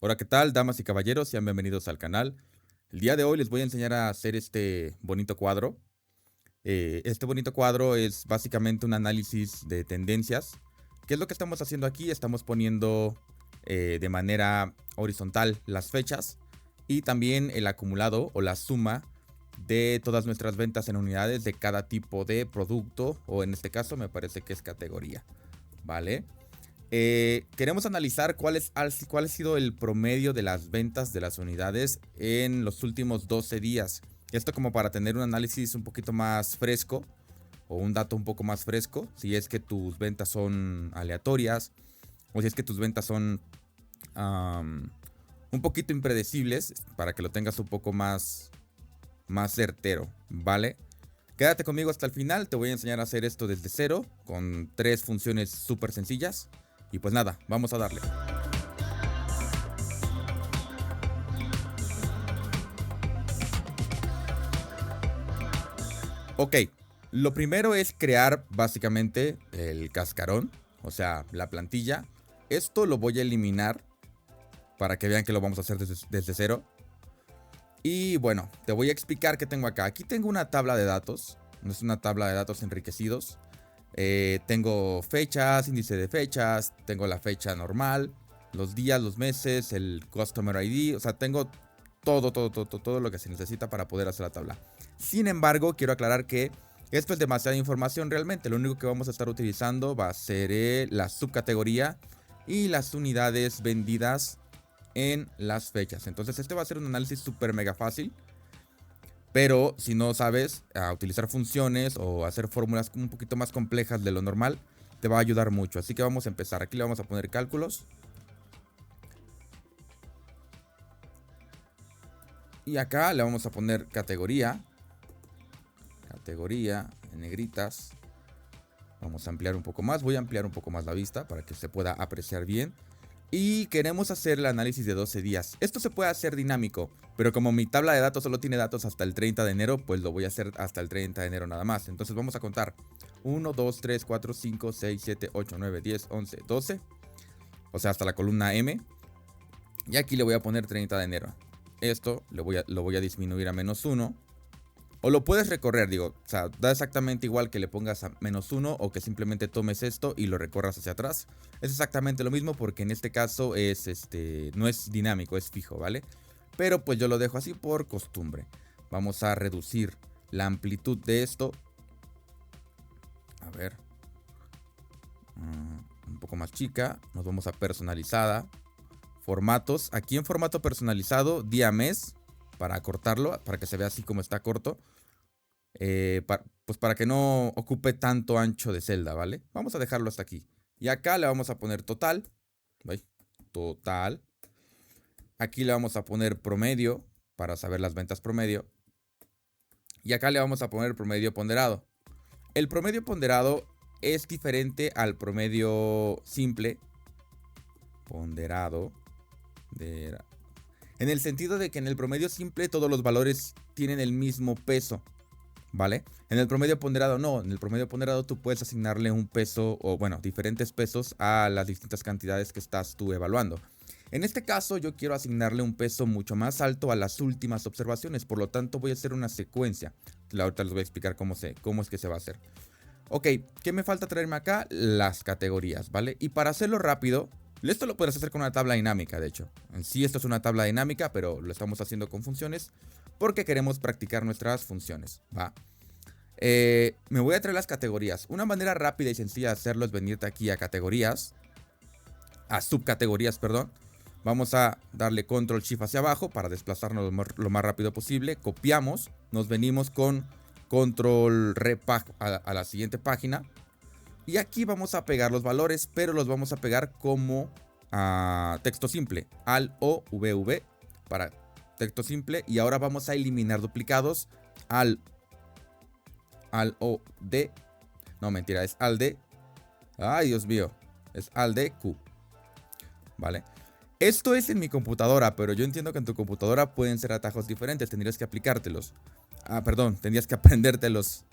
Hola, ¿qué tal, damas y caballeros? Sean bienvenidos al canal. El día de hoy les voy a enseñar a hacer este bonito cuadro. Este bonito cuadro es básicamente un análisis de tendencias. ¿Qué es lo que estamos haciendo aquí? Estamos poniendo de manera horizontal las fechas y también el acumulado o la suma de todas nuestras ventas en unidades de cada tipo de producto, o en este caso me parece que es categoría, ¿vale? Queremos analizar cuál ha sido el promedio de las ventas de las unidades en los últimos 12 días. Esto como para tener un análisis un poquito más fresco o un dato un poco más fresco. Si es que tus ventas son aleatorias o si es que tus ventas son um, un poquito impredecibles, para que lo tengas un poco más certero, ¿vale? Quédate conmigo hasta el final, te voy a enseñar a hacer esto desde cero, con 3 funciones súper sencillas. Y pues nada, vamos a darle. Ok, lo primero es crear básicamente el cascarón, o sea, la plantilla. Esto lo voy a eliminar para que vean que lo vamos a hacer desde cero. Y bueno, te voy a explicar qué tengo acá. Aquí tengo una tabla de datos, no es una tabla de datos enriquecidos. Tengo fechas, índice de fechas, tengo la fecha normal, los días, los meses, el Customer ID, o sea, tengo todo lo que se necesita para poder hacer la tabla. Sin embargo, quiero aclarar que esto es demasiada información realmente. Lo único que vamos a estar utilizando va a ser la subcategoría y las unidades vendidas en las fechas. Entonces este va a ser un análisis súper mega fácil. Pero si no sabes utilizar funciones o hacer fórmulas un poquito más complejas de lo normal, te va a ayudar mucho. Así que vamos a empezar. Aquí le vamos a poner cálculos. Y acá le vamos a poner categoría. Categoría en negritas. Vamos a ampliar un poco más. Voy a ampliar un poco más la vista para que se pueda apreciar bien. Y queremos hacer el análisis de 12 días. Esto se puede hacer dinámico, pero como mi tabla de datos solo tiene datos hasta el 30 de enero, pues lo voy a hacer hasta el 30 de enero nada más. Entonces vamos a contar 1, 2, 3, 4, 5, 6, 7, 8, 9, 10, 11, 12. O sea, hasta la columna M. Y aquí le voy a poner 30 de enero. Esto lo voy a disminuir a -1. O lo puedes recorrer, digo, o sea, da exactamente igual que le pongas a -1 o que simplemente tomes esto y lo recorras hacia atrás. Es exactamente lo mismo porque en este caso no es dinámico, es fijo, ¿vale? Pero pues yo lo dejo así por costumbre. Vamos a reducir la amplitud de esto. A ver. Un poco más chica. Nos vamos a personalizada. Formatos. Aquí en formato personalizado, día mes. Para acortarlo, para que se vea así como está corto. Pues para que no ocupe tanto ancho de celda, ¿vale? Vamos a dejarlo hasta aquí. Y acá le vamos a poner total. ¿Veis? Total. Aquí le vamos a poner promedio para saber las ventas promedio. Y acá le vamos a poner promedio ponderado. El promedio ponderado es diferente al promedio simple. Ponderado. En el sentido de que en el promedio simple todos los valores tienen el mismo peso, ¿vale? En el promedio ponderado no, en el promedio ponderado tú puedes asignarle un peso o bueno, diferentes pesos a las distintas cantidades que estás tú evaluando. En este caso yo quiero asignarle un peso mucho más alto a las últimas observaciones, por lo tanto voy a hacer una secuencia. Ahorita les voy a explicar cómo es que se va a hacer. Ok, ¿qué me falta traerme acá? Las categorías, ¿vale? Y para hacerlo rápido, esto lo puedes hacer con una tabla dinámica, de hecho. En sí esto es una tabla dinámica, pero lo estamos haciendo con funciones porque queremos practicar nuestras funciones, ¿va? Me voy a traer las categorías. Una manera rápida y sencilla de hacerlo es venirte aquí a categorías, a subcategorías, perdón. Vamos a darle control shift hacia abajo para desplazarnos lo más rápido posible. Copiamos, nos venimos con control repag a la siguiente página. Y aquí vamos a pegar los valores, pero los vamos a pegar como texto simple. Al o vv para texto simple. Y ahora vamos a eliminar duplicados. Al o d. No, mentira, es al d. Ay, Dios mío. Es al d q. ¿Vale? Esto es en mi computadora, pero yo entiendo que en tu computadora pueden ser atajos diferentes. Tendrías que aplicártelos. Perdón, tendrías que aprendértelos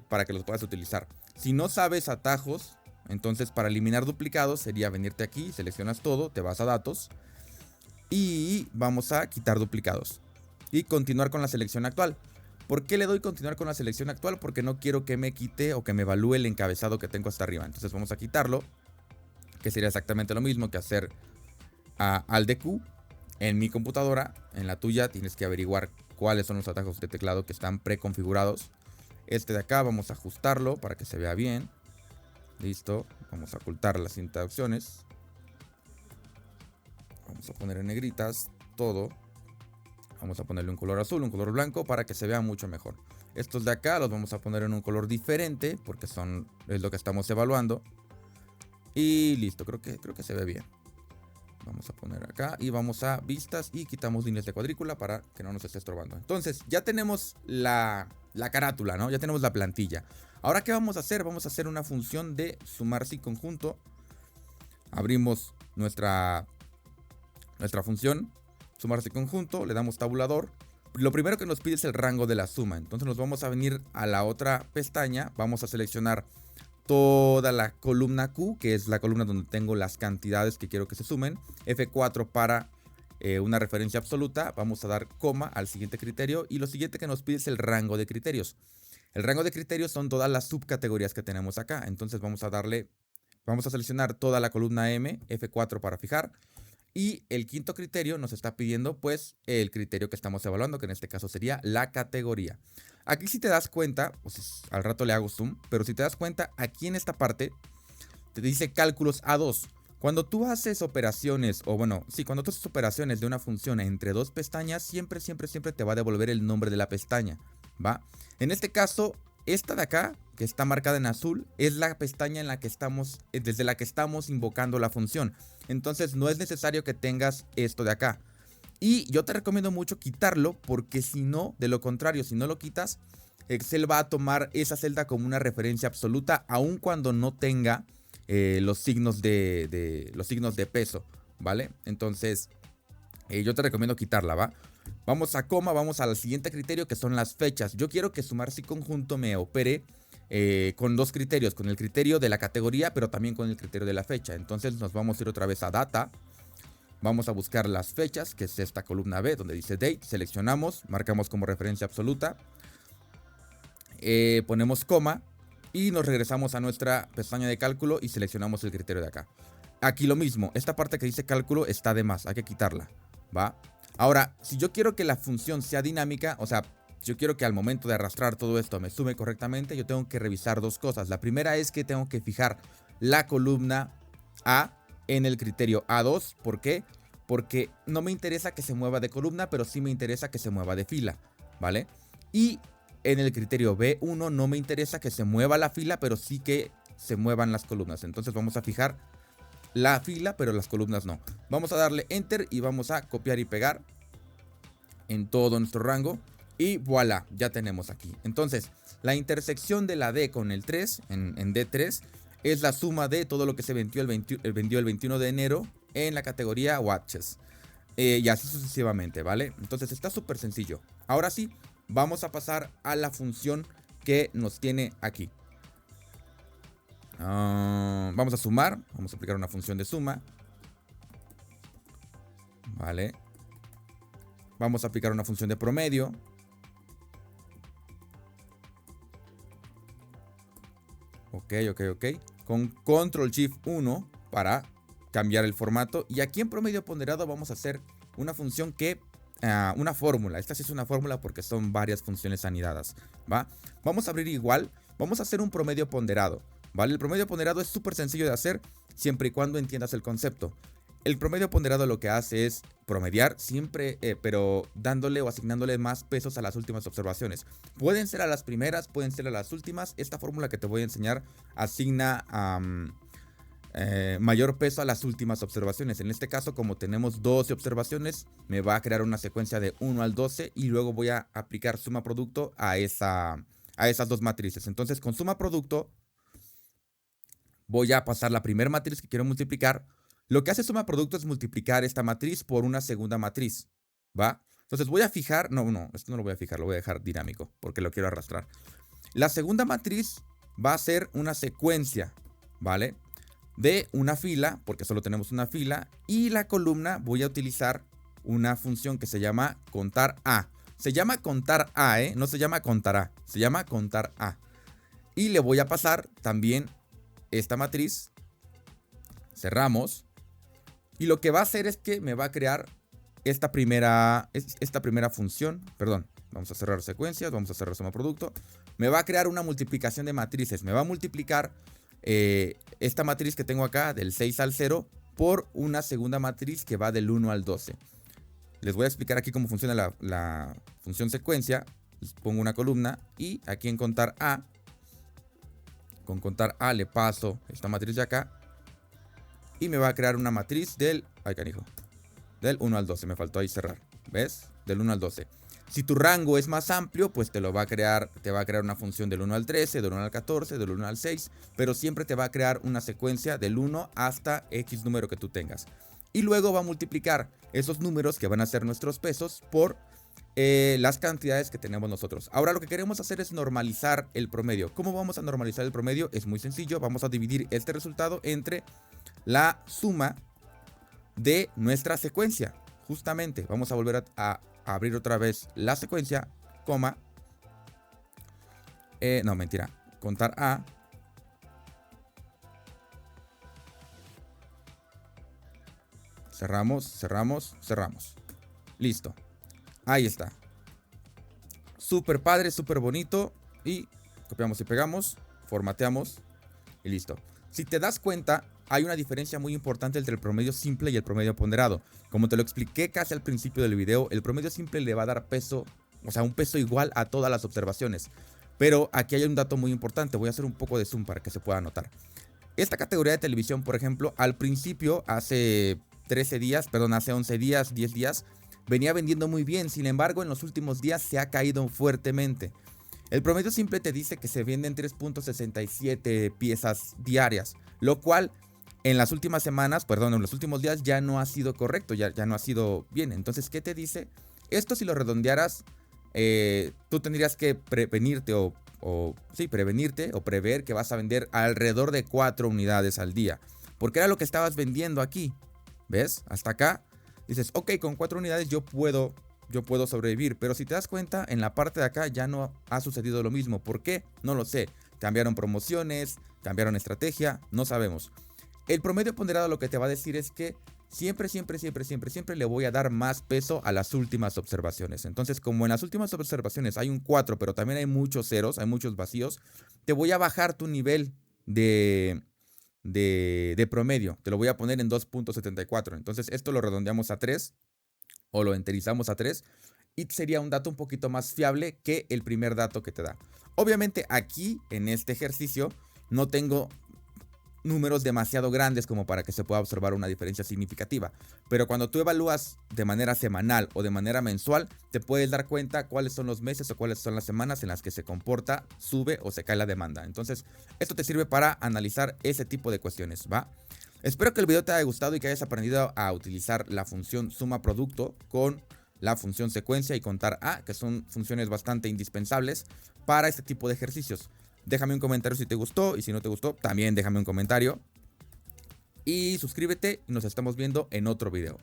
para que los puedas utilizar. Si no sabes atajos, entonces para eliminar duplicados sería venirte aquí, seleccionas todo, te vas a datos. Y vamos a quitar duplicados. Y continuar con la selección actual. ¿Por qué le doy continuar con la selección actual? Porque no quiero que me quite o que me evalúe el encabezado que tengo hasta arriba. Entonces vamos a quitarlo, que sería exactamente lo mismo que hacer Alt de Q en mi computadora. En la tuya tienes que averiguar cuáles son los atajos de teclado que están preconfigurados. Este de acá vamos a ajustarlo para que se vea bien. Listo, vamos a ocultar las opciones. Vamos a poner en negritas todo. Vamos a ponerle un color azul, un color blanco para que se vea mucho mejor. Estos de acá los vamos a poner en un color diferente porque es lo que estamos evaluando. Y listo, creo que se ve bien. Vamos a poner acá y vamos a vistas y quitamos líneas de cuadrícula para que no nos esté estorbando. Entonces ya tenemos la carátula, ¿no? Ya tenemos la plantilla. Ahora, ¿qué vamos a hacer? Vamos a hacer una función de sumar sin conjunto. Abrimos nuestra función sumar sin conjunto, le damos tabulador. Lo primero que nos pide es el rango de la suma. Entonces nos vamos a venir a la otra pestaña. Vamos a seleccionar toda la columna Q, que es la columna donde tengo las cantidades que quiero que se sumen. F4 para una referencia absoluta. Vamos a dar coma al siguiente criterio. Y lo siguiente que nos pide es el rango de criterios. El rango de criterios son todas las subcategorías que tenemos acá. Entonces vamos a seleccionar toda la columna M, F4 para fijar. Y el quinto criterio nos está pidiendo pues el criterio que estamos evaluando, que en este caso sería la categoría. Aquí si te das cuenta, pues al rato le hago zoom, pero si te das cuenta, aquí en esta parte te dice cálculos A2. Cuando tú haces operaciones, cuando tú haces operaciones de una función entre dos pestañas, siempre te va a devolver el nombre de la pestaña, ¿va? En este caso, esta de acá, que está marcada en azul, es la pestaña en la que desde la que estamos invocando la función. Entonces no es necesario que tengas esto de acá. Y yo te recomiendo mucho quitarlo, porque si no, de lo contrario, si no lo quitas, Excel va a tomar esa celda como una referencia absoluta, aun cuando no tenga los signos de peso, ¿vale? Entonces yo te recomiendo quitarla, ¿va? Vamos a coma, vamos al siguiente criterio, que son las fechas. Yo quiero que sumar sin conjunto me opere con dos criterios, con el criterio de la categoría, pero también con el criterio de la fecha. Entonces nos vamos a ir otra vez a data. Vamos a buscar las fechas, que es esta columna B, donde dice date. Seleccionamos, marcamos como referencia absoluta. Ponemos coma y nos regresamos a nuestra pestaña de cálculo y seleccionamos el criterio de acá. Aquí lo mismo, esta parte que dice cálculo está de más, hay que quitarla, ¿va? Ahora, si yo quiero que la función sea dinámica, o sea, yo quiero que al momento de arrastrar todo esto me sume correctamente, yo tengo que revisar dos cosas. La primera es que tengo que fijar la columna A en el criterio A2. ¿Por qué? Porque no me interesa que se mueva de columna, pero sí me interesa que se mueva de fila, ¿vale? Y en el criterio B1 no me interesa que se mueva la fila, pero sí que se muevan las columnas. Entonces vamos a fijar la fila, pero las columnas no. Vamos a darle enter y vamos a copiar y pegar en todo nuestro rango. Y voilà, ya tenemos aquí. Entonces, la intersección de la D con el 3 en D3 es la suma de todo lo que se vendió el 21 de enero en la categoría Watches. Y así sucesivamente, ¿vale? Entonces está súper sencillo. Ahora sí, vamos a pasar a la función que nos tiene aquí. Vamos a sumar, vamos a aplicar una función de suma. Vale. Vamos a aplicar una función de promedio. Ok. Con Control Shift 1 para cambiar el formato. Y aquí en promedio ponderado vamos a hacer una función que... una fórmula. Esta sí es una fórmula porque son varias funciones anidadas, ¿va? Vamos a abrir igual. Vamos a hacer un promedio ponderado, ¿vale? El promedio ponderado es súper sencillo de hacer siempre y cuando entiendas el concepto. El promedio ponderado lo que hace es promediar siempre, pero dándole o asignándole más pesos a las últimas observaciones. Pueden ser a las primeras, pueden ser a las últimas. Esta fórmula que te voy a enseñar asigna mayor peso a las últimas observaciones. En este caso, como tenemos 12 observaciones, me va a crear una secuencia de 1 al 12 y luego voy a aplicar suma producto a esas dos matrices. Entonces, con suma producto voy a pasar la primera matriz que quiero multiplicar. Lo que hace suma producto es multiplicar esta matriz por una segunda matriz, ¿va? Entonces voy a fijar, esto no lo voy a fijar, lo voy a dejar dinámico porque lo quiero arrastrar. La segunda matriz va a ser una secuencia, ¿vale? De una fila, porque solo tenemos una fila, y la columna voy a utilizar una función que se llama contar a. Se llama contar a, no se llama contar a, se llama contar a. Y le voy a pasar también esta matriz. Cerramos. Y lo que va a hacer es que me va a crear esta primera función. Perdón, vamos a cerrar secuencias, vamos a cerrar suma producto. Me va a crear una multiplicación de matrices. Me va a multiplicar esta matriz que tengo acá del 6 al 0 por una segunda matriz que va del 1 al 12. Les voy a explicar aquí cómo funciona la función secuencia. Les pongo una columna y aquí en contar a, con contar a le paso esta matriz de acá y me va a crear una matriz del 1 al 12. Me faltó ahí cerrar, ¿ves? Del 1 al 12. Si tu rango es más amplio, pues te va a crear una función del 1 al 13, del 1 al 14, del 1 al 6, pero siempre te va a crear una secuencia del 1 hasta X número que tú tengas. Y luego va a multiplicar esos números que van a ser nuestros pesos por las cantidades que tenemos nosotros. Ahora lo que queremos hacer es normalizar el promedio. ¿Cómo vamos a normalizar el promedio? Es muy sencillo. Vamos a dividir este resultado entre la suma de nuestra secuencia. Justamente vamos a volver a abrir otra vez la secuencia, coma, no, mentira, contar a, cerramos, cerramos, cerramos, listo, ahí está, súper padre, súper bonito, y copiamos y pegamos, formateamos y listo. Si te das cuenta, hay una diferencia muy importante entre el promedio simple y el promedio ponderado. Como te lo expliqué casi al principio del video, el promedio simple le va a dar peso, o sea, un peso igual a todas las observaciones. Pero aquí hay un dato muy importante, voy a hacer un poco de zoom para que se pueda notar. Esta categoría de televisión, por ejemplo, al principio, hace 11 días, 10 días, venía vendiendo muy bien. Sin embargo, en los últimos días se ha caído fuertemente. El promedio simple te dice que se venden 3.67 piezas diarias, lo cual en las últimas semanas, en los últimos días ya no ha sido correcto, ya no ha sido bien. Entonces, ¿qué te dice? Esto, si lo redondearas, tú tendrías que prevenirte o prever que vas a vender alrededor de 4 unidades al día, porque era lo que estabas vendiendo aquí. ¿Ves? Hasta acá dices, ok, con 4 unidades yo puedo sobrevivir. Pero si te das cuenta, en la parte de acá ya no ha sucedido lo mismo. ¿Por qué? No lo sé. Cambiaron promociones, cambiaron estrategia, no sabemos. El promedio ponderado lo que te va a decir es que siempre le voy a dar más peso a las últimas observaciones. Entonces, como en las últimas observaciones hay un 4, pero también hay muchos ceros, hay muchos vacíos, te voy a bajar tu nivel de promedio. Te lo voy a poner en 2.74. Entonces, esto lo redondeamos a 3 o lo enterizamos a 3 y sería un dato un poquito más fiable que el primer dato que te da. Obviamente aquí en este ejercicio no tengo números demasiado grandes como para que se pueda observar una diferencia significativa, pero cuando tú evalúas de manera semanal o de manera mensual, te puedes dar cuenta cuáles son los meses o cuáles son las semanas en las que se comporta, sube o se cae la demanda. Entonces, esto te sirve para analizar ese tipo de cuestiones, ¿va? Espero que el video te haya gustado y que hayas aprendido a utilizar la función suma producto con la función secuencia y contar a, que son funciones bastante indispensables para este tipo de ejercicios. Déjame un comentario si te gustó y si no te gustó, también déjame un comentario. Y suscríbete y nos estamos viendo en otro video.